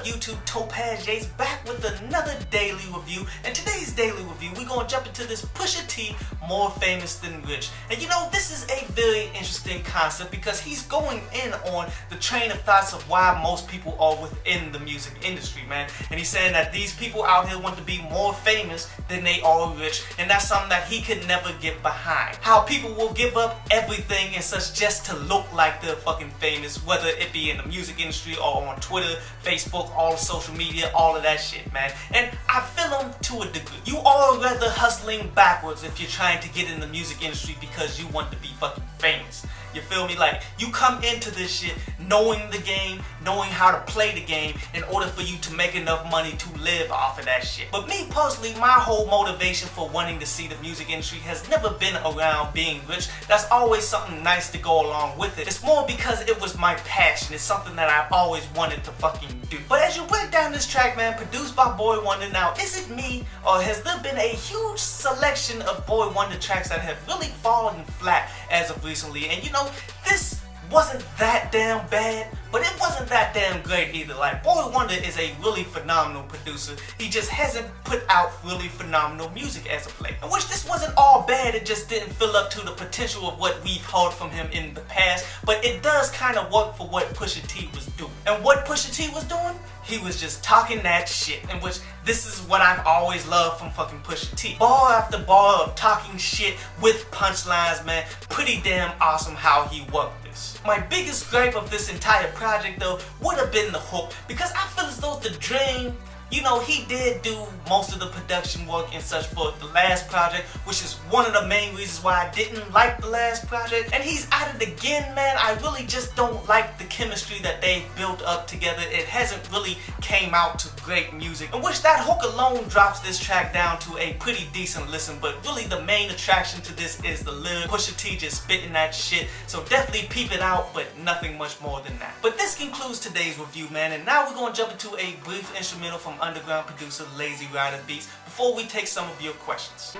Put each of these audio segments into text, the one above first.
YouTube? Topaz J's back with another daily review. And today's daily review, we're gonna jump into this Pusha T, more famous than rich. And you know, this is a very interesting concept because he's going in on the train of thoughts of why most people are within the music industry, man. And he's saying that these people out here want to be more famous than they are rich, and that's something that he could never get behind. How people will give up everything and such just to look like they're fucking famous, whether it be in the music industry or on Twitter, Facebook, all the social media, all of that shit, man. And I feel him to a degree. You are rather hustling backwards if you're trying to get in the music industry because you want to be fucking famous. You feel me? Like, you come into this shit knowing the game, knowing how to play the game in order for you to make enough money to live off of that shit. But me personally, my whole motivation for wanting to see the music industry has never been around being rich. That's always something nice to go along with it. It's more because it was my passion. It's something that I've always wanted to fucking do. But as you break down this track, man, produced by Boy Wonder, now, is it me or has there been a huge selection of Boy Wonder tracks that have really fallen flat as of recently? And you know, this wasn't that damn bad, but it wasn't that damn great either. Like, Boy Wonder is a really phenomenal producer. He just hasn't put out really phenomenal music as of late. And which this wasn't all bad, it just didn't fill up to the potential of what we've heard from him in the past, but it does kind of work for what Pusha T was doing. And what Pusha T was doing? He was just talking that shit, in which this is what I've always loved from fucking Pusha T. Bar after bar of talking shit with punchlines, man. Pretty damn awesome how he worked this. My biggest gripe of this entire project though would have been the hook, because I feel as though the Dream, you know, he did do most of the production work and such for the last project, which is one of the main reasons why I didn't like the last project. And he's at it again, man. I really just don't like the chemistry that they built up together. It hasn't really came out to great music, in which that hook alone drops this track down to a pretty decent listen. But really the main attraction to this is the lyric. Pusha T just spitting that shit. So definitely peep it out, but nothing much more than that. But this concludes today's review, man. And now we're gonna jump into a brief instrumental from underground producer Lazy Rider Beats before we take some of your questions.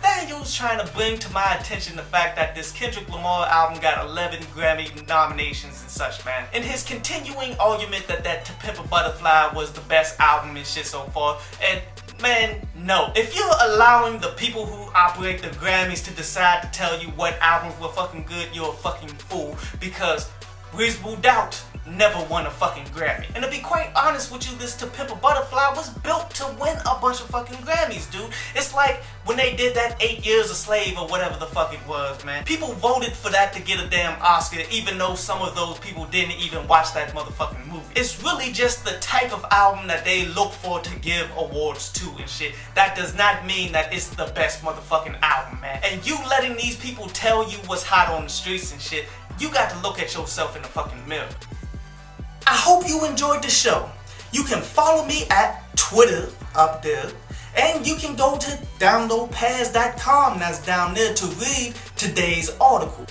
Daniel's trying to bring to my attention the fact that this Kendrick Lamar album got 11 Grammy nominations and such, man. In his continuing argument that To Pimp a Butterfly was the best album and shit so far, and man, no. If you're allowing the people who operate the Grammys to decide to tell you what albums were fucking good, you're a fucking fool, because Reasonable Doubt never won a fucking Grammy. And to be quite honest with you, this To Pimp a Butterfly was built to win a bunch of fucking Grammys, dude. It's like when they did that 8 Years a Slave or whatever the fuck it was, man. People voted for that to get a damn Oscar, even though some of those people didn't even watch that motherfucking movie. It's really just the type of album that they look for to give awards to and shit. That does not mean that it's the best motherfucking album, man. And you letting these people tell you what's hot on the streets and shit, you got to look at yourself in the fucking mirror. I hope you enjoyed the show. You can follow me at Twitter up there, and you can go to downloadpaz.com, that's down there, to read today's article.